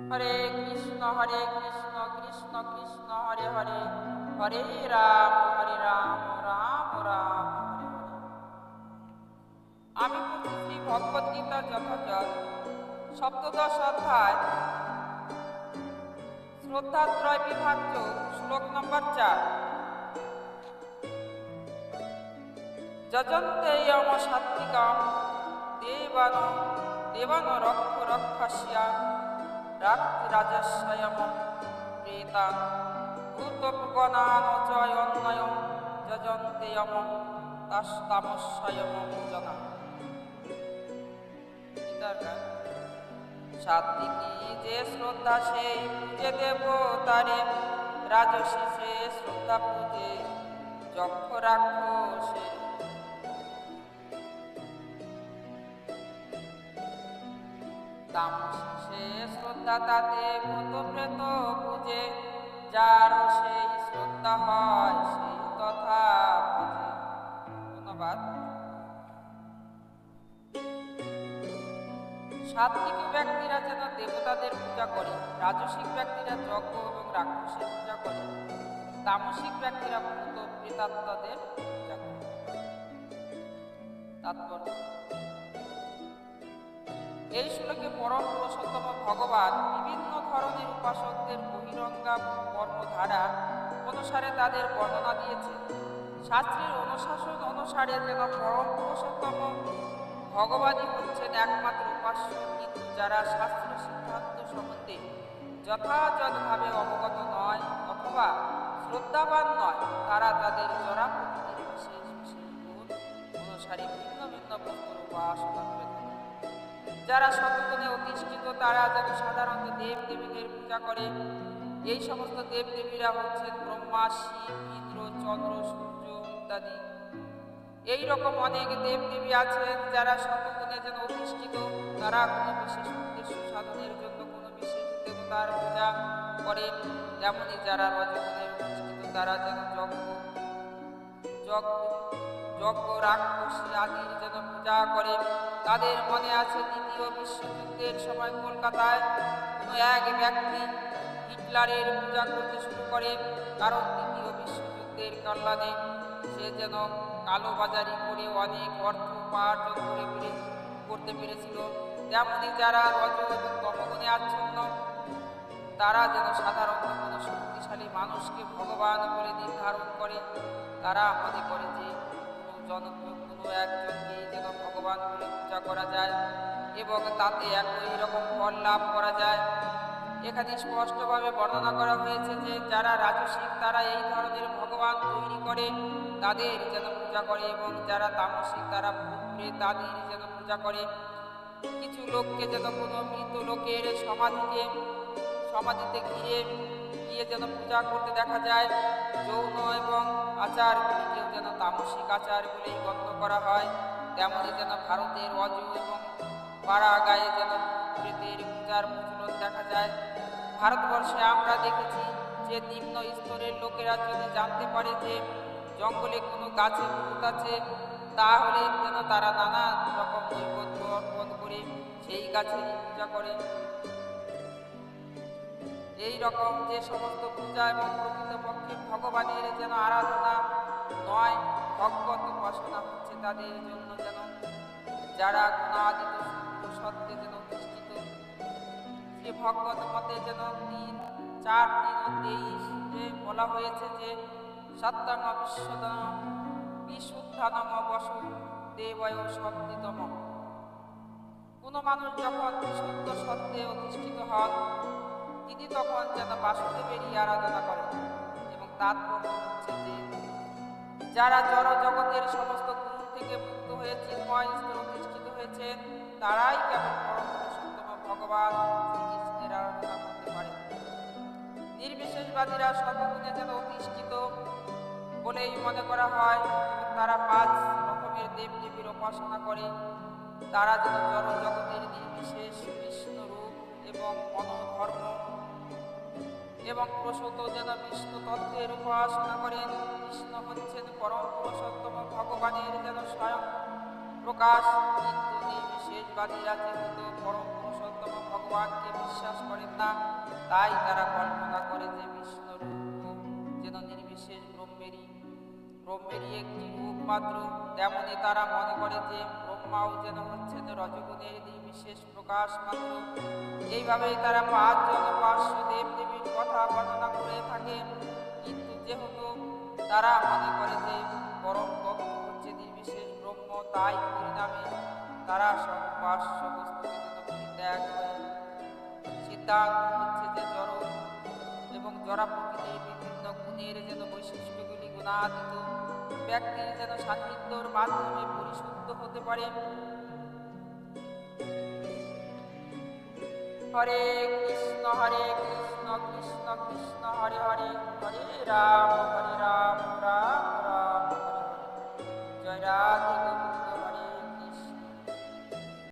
হরে কৃষ্ণ কৃষ্ণ কৃষ্ণ হরে হরে, হরে রাম রাম রাম হরে হরে। আমি পড়ছি শ্রী ভগবদ্গীতার যথাযথ সপ্তদশ অধ্যায় শ্রদ্ধাত্রয় বিভাজ্য শ্লোক নম্বর 4। যজন্তে যম সাত্বিকাম দেবান রক্ষস্য রাজস্বয়ম প্রেতান ভূতগণান চ অন্বয়ম যজন্তে যম তামস্বয়ম জনা। সাত্বিকী যে শ্রদ্ধা সেই পূজে দেবতারে, রাজসী সে শ্রদ্ধা পূজে যক্ষ রাক্ষসে। তামসী সে শ্রদ্ধা তাতে ভূত প্রেত পূজে, যার সেই শ্রদ্ধা হয় সেই তথা পূজে। ধন্যবাদ। সাত্বিক ব্যক্তিরা যেন দেবতাদের পূজা করে, রাজসিক ব্যক্তিরা যজ্ঞ এবং রাক্ষসের পূজা করে, তামসিক ব্যক্তিরা ভূত প্রেতাত্মাদের পূজা করে। তাৎপর্য: এই শ্লোকে পরম পুরুষোত্তম ভগবান বিভিন্ন ধরনের উপাসকদের বহিরঙ্গা কর্মধারা অনুসারে তাদের বর্ণনা দিয়েছে। শাস্ত্রের অনুশাসন অনুসারে যেন পরম পুরুষোত্তম ভগবানই হচ্ছেন একমাত্র উপাস্য, কিন্তু যারা শাস্ত্র সিদ্ধান্ত সম্বন্ধে যথাযথভাবে অবগত নয় অথবা শ্রদ্ধাবান নয়, তারা তাদের জরা প্রকৃতির বিশেষ বিশেষ গুণ অনুসারে ভিন্ন ভিন্ন বস্তুর উপাসনা করে থাকে। যারা শতগুণে অধিষ্ঠিত তারা যেন সাধারণত দেব দেবীদের পূজা করে। এই সমস্ত দেব দেবীরা হচ্ছেন ব্রহ্মা, শিব, ইন্দ্র, চন্দ্র, সূর্য ইত্যাদি। এই রকম অনেক দেব দেবী আছেন যারা শতগুণে যেন অধিষ্ঠিত, তারা কোনো বিশেষ উদ্দেশ্য সাধনের জন্য কোনো বিশেষ দেবতার পূজা করে। তেমনি যারা রজগুণে অধিষ্ঠিত তারা যেন যজ্ঞ রাক্ষসী আদির যেন পূজা করে। তাদের মনে আছে দ্বিতীয় বিশ্বযুদ্ধের সময় কলকাতায় কোনো এক ব্যক্তি হিটলারের পূজা করতে শুরু করে, কারণ দ্বিতীয় বিশ্বযুদ্ধের কল্যাণে সে যেন কালোবাজারি করে অনেক অর্থ উপার্জন করতে পেরেছিল। তেমনি যারা রজ এবং তমগুণে আচ্ছন্ন তারা যেন সাধারণত কোনো শক্তিশালী মানুষকে ভগবান বলে নির্ধারণ করে। তারা মনে করে যে কোনো একজনকেই যেন ভগবান বলে পূজা করা যায় এবং তাতে একই রকম ফল লাভ করা যায়। এখানে স্পষ্টভাবে বর্ণনা করা হয়েছে যে যারা রাজসিক তারা এই ধরনের ভগবান তৈরি করে তাদের যেন পূজা করে, এবং যারা তামসিক তারা ভূত প্রেত তাদের যেন পূজা করে। কিছু লোককে যেন কোনো মৃত লোকের সমাধিতে ঘিরে গিয়ে যেন পূজা করতে দেখা যায়। যৌন এবং আচারগুলিকেও যেন তামসিক আচার বলেই গণ্য করা হয়। তেমনি যেন ভারতের রজ এবং পাড়াগাঁয়ে যেন প্রেতের পূজার প্রচলন দেখা যায়। ভারতবর্ষে আমরা দেখেছি যে নিম্ন স্তরের লোকেরা যদি জানতে পারে যে জঙ্গলে কোনো গাছে ভূত আছে, তাহলে যেন তারা নানা রকম নৈবেদ্য অর্পণ করে সেই গাছের পূজা করে। এই রকম যে সমস্ত পূজা এবং প্রকৃতপক্ষে ভগবানের যেন আরাধনা নয়, ভগবত উপাসনা হচ্ছে তাদের জন্য যেন যারা গুণাদিত সত্ত্বে যেন অধিষ্ঠিত। শ্রী ভগবত মতে যেন 4:3-23 বলা হয়েছে যে সত্যং বিশুদ্ধানম বসু দেবয় শব্দিতম। কোনো মানুষ যখন বিশুদ্ধ সত্ত্বে অধিষ্ঠিত হন তিনি তখন যেন বাসুদেবেরই আরাধনা করেন। এবং তাৎপর্য হচ্ছে যে যারা জড় জগতের সমস্ত গুণ থেকে মুক্ত হয়ে চিন্ময় স্তরে অধিষ্ঠিত হয়েছেন তারাই কেবল পরম পুরুষোত্তম ভগবান শ্রীকৃষ্ণের আরাধনা করতে পারে। নির্বিশেষবাদীরা শতগুণে যেন অধিষ্ঠিত বলেই মনে করা হয় এবং তারা 5 রকমের দেব দেবীর উপাসনা করে। তারা যেন জড় জগতের নির্বিশেষ বিষ্ণু রূপ এবং মনোধর্ম এবং প্রসূত যেন বিষ্ণু তত্ত্বের উপাসনা করেন। কৃষ্ণ হচ্ছেন পরম পুরুষোত্তম ভগবানের যেন স্বয়ং প্রকাশ, কিন্তু নির্বিশেষবাদীরা যেহেতু পরম পুরুষোত্তম ভগবানকে বিশ্বাস করেন না। তাই তারা কল্পনা করে যে বিষ্ণু রূপ যেন নির্বিশেষ ব্রহ্মেরই একটি রূপ মাত্র। তেমনি তারা মনে করে যে ব্রহ্মাও যেন হচ্ছেন রজগুণের নির্বিশেষ প্রকাশ মাত্র। এইভাবেই তারা 5 জন উপাস্য দেব দেবীর কথা বর্ণনা করে থাকে। কিন্তু যেহেতু তারা মনে করে যে পরম তত্ত্ব হচ্ছে নির্বিশেষ ব্রহ্ম, তাই পরিণামে তারা সব উপাস্য বস্তুকে যেন পরিত্যাগ করে। সিদ্ধান্ত হচ্ছে যে জড় এবং জড়া প্রকৃতির বিভিন্ন গুণের যেন বৈশিষ্ট্যগুলি গুণাতীত ব্যক্তির যেন সান্নিধ্যর মাধ্যমে পরিশুদ্ধ হতে পারে। হরে কৃষ্ণ কৃষ্ণ কৃষ্ণ হরে হরে, হরে রাম রাম রাম হরে হরে। জয় রাধে গোবিন্দ।